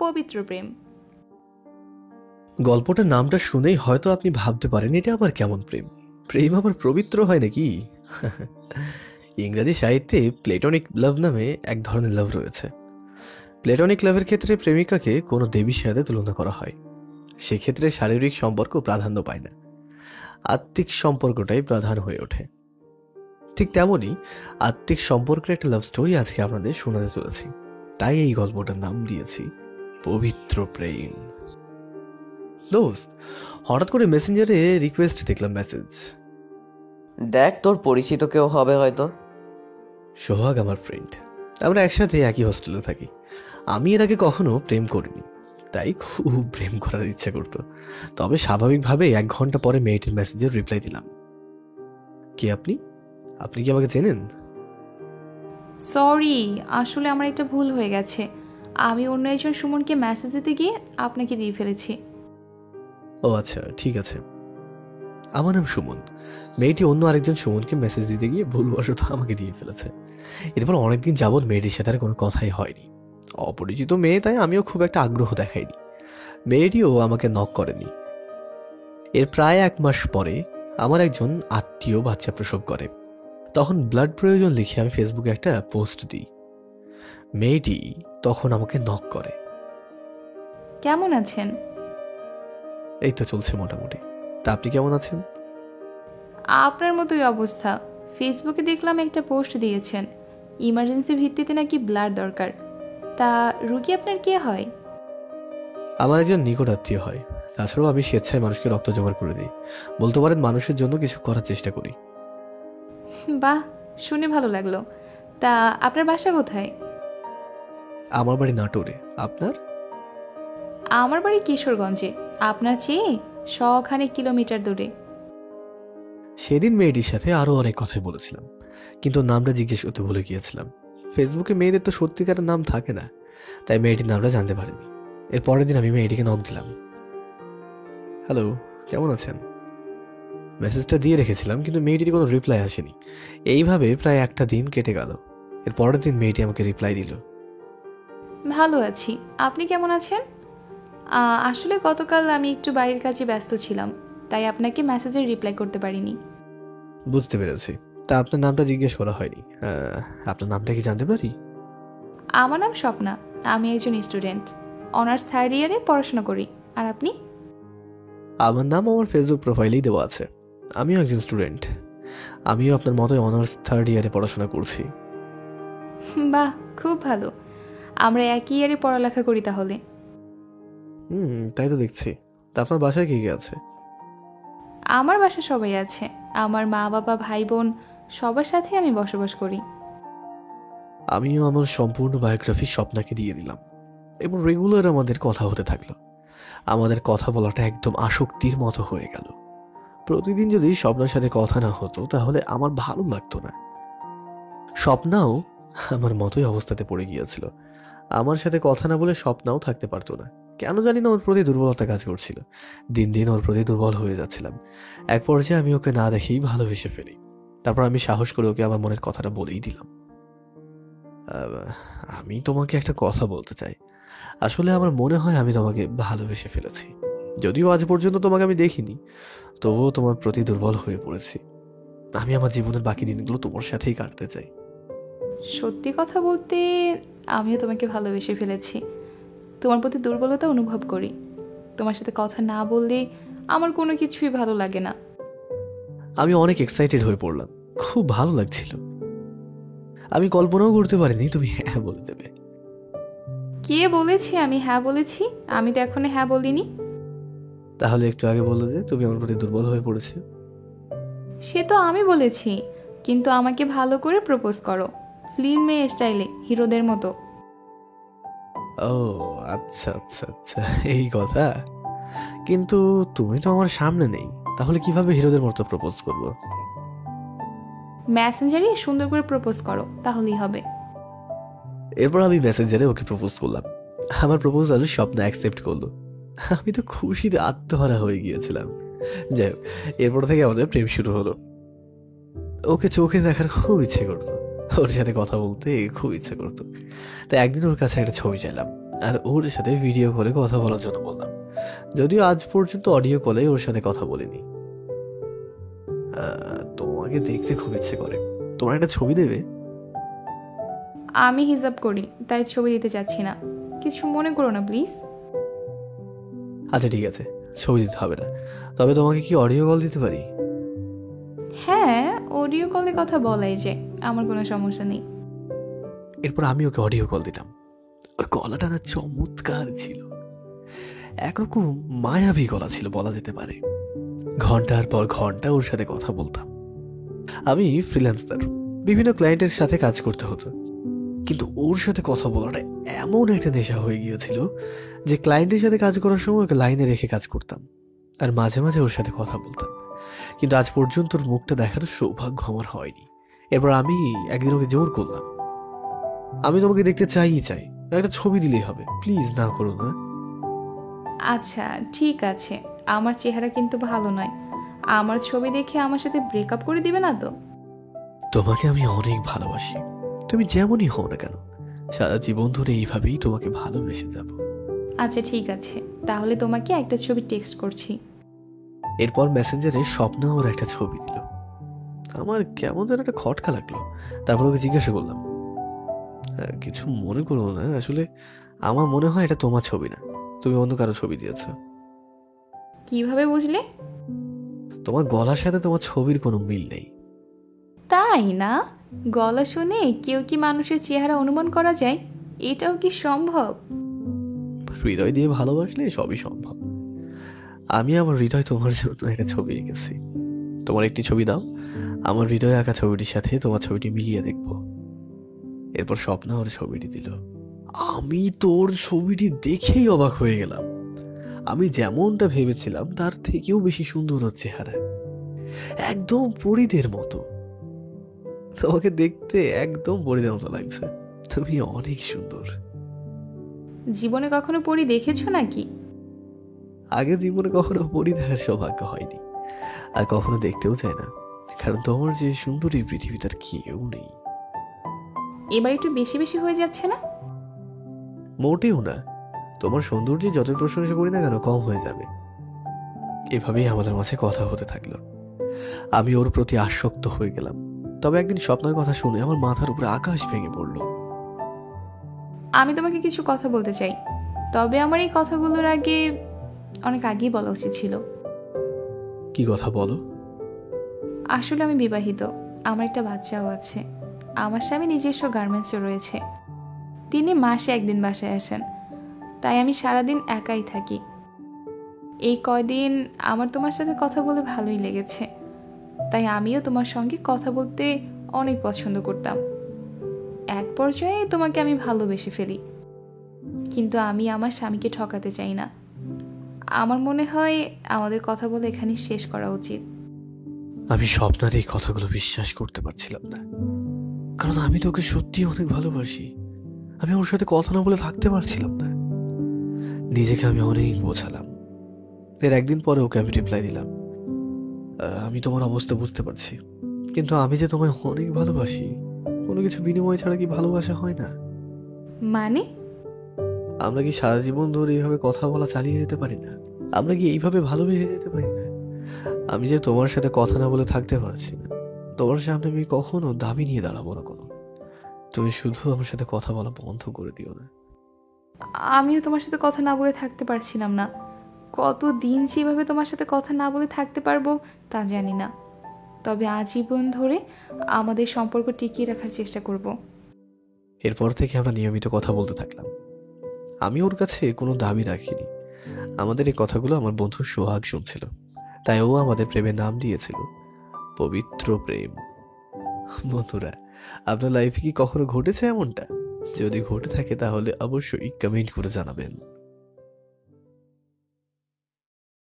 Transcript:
পবিত্র প্রেম। গল্পটার নামটা শুনেই হয়তো আপনি ভাবতে পারেন এটা আবার কেমন প্রেম, প্রেম আবার পবিত্র হয় নাকি? ইংরাজি সাহিত্যে প্লেটনিক লাভ নামে এক ধরনের লাভ রয়েছে। প্লেটনিক লাভের ক্ষেত্রে প্রেমিকাকে কোনো দেবীর সাথে তুলনা করা হয়। সেক্ষেত্রে শারীরিক সম্পর্ক প্রাধান্য পায় না, আত্মিক সম্পর্কটাই প্রধান হয়ে ওঠে। ঠিক তেমনই আত্মিক সম্পর্কের একটা লাভ স্টোরি আজকে আপনাদের শোনাতে চলেছি, তাই এই গল্পটার নাম দিয়েছি পবিত্র প্রেম। দোস্ত, হঠাৎ করে মেসেঞ্জারে রিকোয়েস্ট দেখলাম, মেসেজ। দেখ, তোর পরিচিত কেউ হবে হয়তো। সোহাগ আমার ফ্রেন্ড, আমরা একসাথে একই হোস্টেলে থাকি। আমি এর আগে কখনো প্রেম করিনি, তাই খুব প্রেম করার ইচ্ছা করতো। তবে স্বাভাবিকভাবে 1 ঘন্টা পরে মেয়েটির মেসেজের রিপ্লাই দিলাম। কে আপনি? আপনি কি আমাকে চেনেন? সরি, আসলে আমার একটা ভুল হয়ে গেছে। আমি অন্য একজন সুমনকে মেসেজ দিতে গিয়ে আপনাকে দিয়ে ফেলেছি। ও আচ্ছা, ঠিক আছে। আমার নাম সুমন। মেয়েটি অন্য আরেকজন সুমনকে মেসেজ দিতে গিয়ে ভুলবশত আমাকে দিয়ে ফেলেছে। এরপর অনেকদিন যাবৎ মেয়েটির সাথে আর কোনো কথাই হয়নি। অপরিচিত মেয়ে, তাই আমিও খুব একটা আগ্রহ দেখাইনি। মেয়েটিও আমাকে নক করেনি। এর প্রায় 1 মাস পরে আমার একজন আত্মীয় বাচ্চা প্রসব করে। তখন ব্লাড প্রয়োজন লিখে আমি ফেসবুকে একটা পোস্ট দিই। মেয়েটি তখন আমাকে নক করে। কেমন আছেন? এই তো চলছে মোটামুটি। তা আপনি কেমন আছেন? আপনার মতোই অবস্থা। ফেসবুকে দেখলাম একটা পোস্ট দিয়েছেন, ইমার্জেন্সি ভিত্তিতে নাকি ব্লাড দরকার। তা রুগী আপনার কে হয়? আমার একজন নিকট আত্মীয় হয়। তাছাড়াও আমি স্বেচ্ছায় মানুষকে রক্ত জোগাড় করে দিই। বলতে পারেন মানুষের জন্য কিছু করার চেষ্টা করি। বাহ, শুনে ভালো লাগলো। তা আপনার বাসা কোথায়? আমার বাড়ি নাটোরে। আপনার? আমার বাড়ি কিশোরগঞ্জে, আপনার চেয়ে 100 কিলোমিটার দূরে। সেদিন মেয়েটির সাথে আরো অনেক কথাই বলেছিলাম, কিন্তু নামটা জিজ্ঞেস করতে ভুলে গিয়েছিলাম। ফেসবুকে মেয়েদের তো সত্যিকারের নাম থাকে না, তাই মেয়েটির নামটা জানতে পারিনি। এর পরের দিন আমি মেয়েটিকে নক দিলাম। হ্যালো, কেমন আছেন? মেসেজটা দিয়ে রেখেছিলাম, কিন্তু মেয়েটির কোনো রিপ্লাই আসেনি। এইভাবে প্রায় একটা দিন কেটে গেল। এর পরের দিন মেয়েটি আমাকে রিপ্লাই দিল। ভালো আছি, আপনি কেমন আছেন? আসলে গতকাল আমি একটু বাড়ির কাজে ব্যস্ত ছিলাম, তাই আপনাকে মেসেজের রিপ্লাই করতে পারিনি। বুঝতে পেরেছি। তা আপনার নামটা জিজ্ঞেস করা হয়নি। আপনার নামটা কি জানতে পারি? আমার নাম স্বপ্না, আমি একজন স্টুডেন্ট, অনার্স 3rd ইয়ারে পড়াশোনা করি। আর আপনি? আমার নাম আমার ফেসবুক প্রোফাইলেই দেওয়া আছে। আমিও একজন স্টুডেন্ট। আমিও আপনার মতোই অনার্স 3rd ইয়ারে পড়াশোনা করছি। বাহ, খুব ভালো। আমরা একই ইয়ারে পড়ালেখা করি তাহলে। তাই তো দেখছি। তা আপনার বাসায় কে কে আছে? আমার বাসা সবাই আছে, আমার মা বাবা ভাই বোন সবার সাথে আমি বসবাস করি। আমিও আমার সম্পূর্ণ বায়োগ্রাফি স্বপ্নাকে দিয়ে দিলাম এবং রেগুলার আমাদের কথা হতে থাকলো। আমাদের কথা বলাটা একদম আসক্তির মতো হয়ে গেল। প্রতিদিন যদি স্বপ্নার সাথে কথা না হতো তাহলে আমার ভালো লাগতো না। স্বপ্নাও আমার মতোই অবস্থাতে পড়ে গিয়েছিল। আমার সাথে কথা না বলে স্বপ্নাও থাকতে পারতো না। কেন জানি না ওর প্রতি দুর্বলতা কাজ করছিল। দিন দিন ওর প্রতি দুর্বল হয়ে যাচ্ছিলাম। এক পর্যায়ে আমি ওকে না দেখেই ভালোবেসে ফেলি। তারপর আমি সাহস করে ওকে আমার মনের কথাটা বলেই দিলাম। আমি তোমাকে একটা কথা বলতে চাই। আসলে আমার মনে হয় আমি তোমাকে ভালোবেসে ফেলেছি। যদিও আজ পর্যন্ত তোমাকে আমি দেখিনি, তবুও তোমার প্রতি দুর্বল হয়ে পড়েছি। আমি আমার জীবনের বাকি দিনগুলো তোমার সাথেই কাটতে চাই। সত্যি কথা বলতে, আমিও তোমাকে ভালোবেসে ফেলেছি। তোমার প্রতি দুর্বলতা অনুভব করি। তোমার সাথে কথা না বললে আমার কোনো কিছুই ভালো লাগে না। আমি অনেক এক্সাইটেড হয়ে পড়লাম। খুব ভালো লাগছিল। আমি কল্পনাও করতে পারিনি তুমি হ্যাঁ বলে দেবে। কে বলেছি আমি হ্যাঁ বলেছি? আমি তো এখনো হ্যাঁ বলিনি। তাহলে একটু আগে বললে যে তুমি আমার প্রতি দুর্বল হয়ে পড়েছে। সে তো আমি বলেছি, কিন্তু আমাকে ভালো করে প্রপোজ করো, ফিল্মে স্টাইলে, হিরোদের মতো। ও আচ্ছা আচ্ছা আচ্ছা, এই কথা। কিন্তু তুমি তো আমার সামনে নেই, তাহলে কিভাবে হিরোদের মতো প্রপোজ করব? মেসেঞ্জারে সুন্দর করে প্রপোজ করো, তাহলেই হবে। এরপর আমি মেসেঞ্জারে ওকে প্রপোজ করলাম। আমার প্রপোজাল স্বপ্ন অ্যাকসেপ্ট করলো। আমি তো খুশিতে আত্মহারা হয়ে গিয়েছিলাম। যাই হোক, এরপর থেকে আমাদের প্রেম শুরু হলো। ওকে চোখে দেখার খুব ইচ্ছে করতো, ওর সাথে কথা বলতে খুব ইচ্ছে করতো। তাই একদিন ওর কাছে একটা ছবি চাইলাম। আর ওর সাথে ভিডিও কলে কথা বলার জন্য বললাম, যদিও আজ পর্যন্ত অডিও কলে ওর সাথে কথা বলিনি। তোমাকে দেখতে খুব ইচ্ছে করে, তোমার একটা ছবি দেবে? আমি হিজাব করি, তাই ছবি দিতে চাচ্ছি না, কিছু মনে করো না প্লিজ। আচ্ছা ঠিক আছে, ছবি দিতে হবে না, তবে তোমাকে কি অডিও কল দিতে পারি? হ্যাঁ, অডিও কলে কথা বলাই যে, আমার কোনো সমস্যা নেই। এরপর আমি ওকে অডিও কল দিলাম। ওর গলাটা না চমৎকার ছিল, একরকম মায়াবী গলা ছিল বলা যেতে পারে। ঘন্টার পর ঘন্টা ওর সাথে কথা বলতাম। আমি ফ্রিল্যান্সার, বিভিন্ন ক্লায়েন্টের সাথে কাজ করতে হতো, কিন্তু ওর সাথে কথা বলাটা এমন একটা নেশা হয়ে গিয়েছিল যে ক্লায়েন্টের সাথে কাজ করার সময় ওকে লাইনে রেখে কাজ করতাম, আর মাঝে মাঝে ওর সাথে কথা বলতাম, কিন্তু আজ পর্যন্ত ওর মুখটা দেখার সৌভাগ্য আমার হয়নি। এরপর আমি একদিন ওকে জোর করলাম, আমি তোমাকে দেখতে চাই, একটা ছবি দিলেই হবে, প্লিজ না করো না। আচ্ছা ঠিক আছে, আমার চেহারা কিন্তু ভালো নয়, আমার ছবি দেখে আমার সাথে ব্রেকআপ করে দিবে না তো? তোমাকে আমি অনেক ভালোবাসি, তুমি যেমনই হও না কেন, সারা জীবন ধরে এইভাবেই তোমাকে ভালোবেসে যাব। আচ্ছা ঠিক আছে, তাহলে তোমাকে একটা ছবি টেক্সট করছি। এরপর মেসেঞ্জারে স্বপ্ন ওর একটা ছবি দিল। আমার কেমন যেন একটা খটকা লাগলো। তারপর ওকে জিজ্ঞাসা করলাম, কিছু মনে করো না, আসলে আমার মনে হয় এটা তোমার ছবি না, তুমি অন্য কারো ছবি দিয়েছ। কিভাবে বুঝলে? তোমার গলার সাথে তোমার ছবির কোনো মিল নেই। তাই না? গলা শুনে কেউ কি মানুষের চেহারা অনুমান করা যায়? এটাও কি সম্ভব? হৃদয় দিয়ে ভালোবাসলে সবই সম্ভব। আমি আমার হৃদয় তোমার জন্য একটা ছবি এঁকেছি, তোমার একটি ছবি দাও, আমার হৃদয়ে আঁকা ছবিটির সাথে তোমার ছবিটি মিলিয়ে দেখব। এরপর স্বপ্ন ওর ছবিটি দিল। আমি তোর ছবিটি দেখেই অবাক হয়ে গেলাম। আমি যেমনটা ভেবেছিলাম তার থেকেও বেশি সুন্দর ওর চেহারা, একদম পরীদের মতো। তোমাকে দেখতে একদম পরীদের মতো লাগছে, তুমি অনেক সুন্দর। জীবনে কখনো পরি দেখেছো নাকি? আগে জীবনে কখনো পরী দেখার সৌভাগ্য হয়নি, আর কখনো দেখতেও চাই না, কারণ তোমার যে সুন্দরী পৃথিবী তার কেউ নেই। এবার একটু বেশি বেশি হয়ে যাচ্ছে না? মোটেও না, তোমার সৌন্দর্য যত প্রশংসা করি না কেন কম হয়ে যাবে। এভাবেই আমাদের মাঝে কথা হতে থাকলো। আমি ওর প্রতি আসক্ত হয়ে গেলাম। তবে একদিন স্বপ্নের কথা শুনে আমার মাথার উপরে আকাশ ভেঙে পড়ল। আমি তোমাকে কিছু কথা বলতে চাই, তবে আমার এই কথাগুলোর অনেক আগেই বলা উচিত ছিল। কি কথা বলো? আসলে আমি বিবাহিত, আমার একটা বাচ্চাও আছে। আমার স্বামী নিজস্ব গার্মেন্টসও রয়েছে, তিনি মাসে একদিন বাসায় আসেন, তাই আমি সারাদিন একাই থাকি। এই কয়দিন আমার তোমার সাথে কথা বলে ভালোই লেগেছে, তাই আমিও তোমার সঙ্গে কথা বলতে অনেক পছন্দ করতাম। এক পর্যায়ে তোমাকে আমি ভালোবেসে ফেলি, কিন্তু আমি আমার স্বামীকে ঠকাতে চাই না। আমার মনে হয় আমাদের কথা বলে এখানে শেষ করা উচিত। আমি স্বপ্নের এই কথাগুলো বিশ্বাস করতে পারছিলাম না, কারণ আমি তোকে সত্যি অনেক ভালোবাসি। আমি ওর সাথে কথা না বলে থাকতে পারছিলাম না। নিজেকে আমি অনেক বোঝালাম। এর একদিন পরে ওকে আমি রিপ্লাই দিলাম, আমি তোমার অবস্থা বুঝতে পারছি, কিন্তু আমি যে তোমায় অনেক ভালোবাসি, কোনো কিছু বিনিময় ছাড়া কি ভালোবাসা হয় না? মানে? আমরা কি সারা জীবন ধরে এইভাবে কথা বলা চালিয়ে যেতে পারি না? আমরা কি এইভাবে ভালোবেসে যেতে পারি না? আমি যে তোমার সাথে কথা না বলে থাকতে পারছি না, তোমার সামনে আমি কখনো দাবি নিয়ে দাঁড়াবো না কোনো। তুমি শুধু আমার সাথে কথা বলা বন্ধ করে দিও না। আমিও তোমার সাথে কথা না বলে থাকতে পারছিলাম না। কতদিন যেভাবে তোমার সাথে কথা না বলে থাকতে পারবো তা জানি না, তবে আজীবন ধরে আমাদের সম্পর্ক টিকিয়ে রাখার চেষ্টা করব। এরপর থেকে আমরা নিয়মিত কথা বলতে থাকলাম। আমি ওর কাছে কোনো দাবি রাখিনি। আমাদের এই কথাগুলো আমার বন্ধু সোহাগ শুনছিল, তাই ও আমাদের প্রেমের নাম দিয়েছিল পবিত্র প্রেম। বন্ধুরা, আপনার লাইফে কি কখনো ঘটেছে এমনটা? যদি ঘটে থাকে তাহলে অবশ্যই কমেন্ট করে জানাবেন।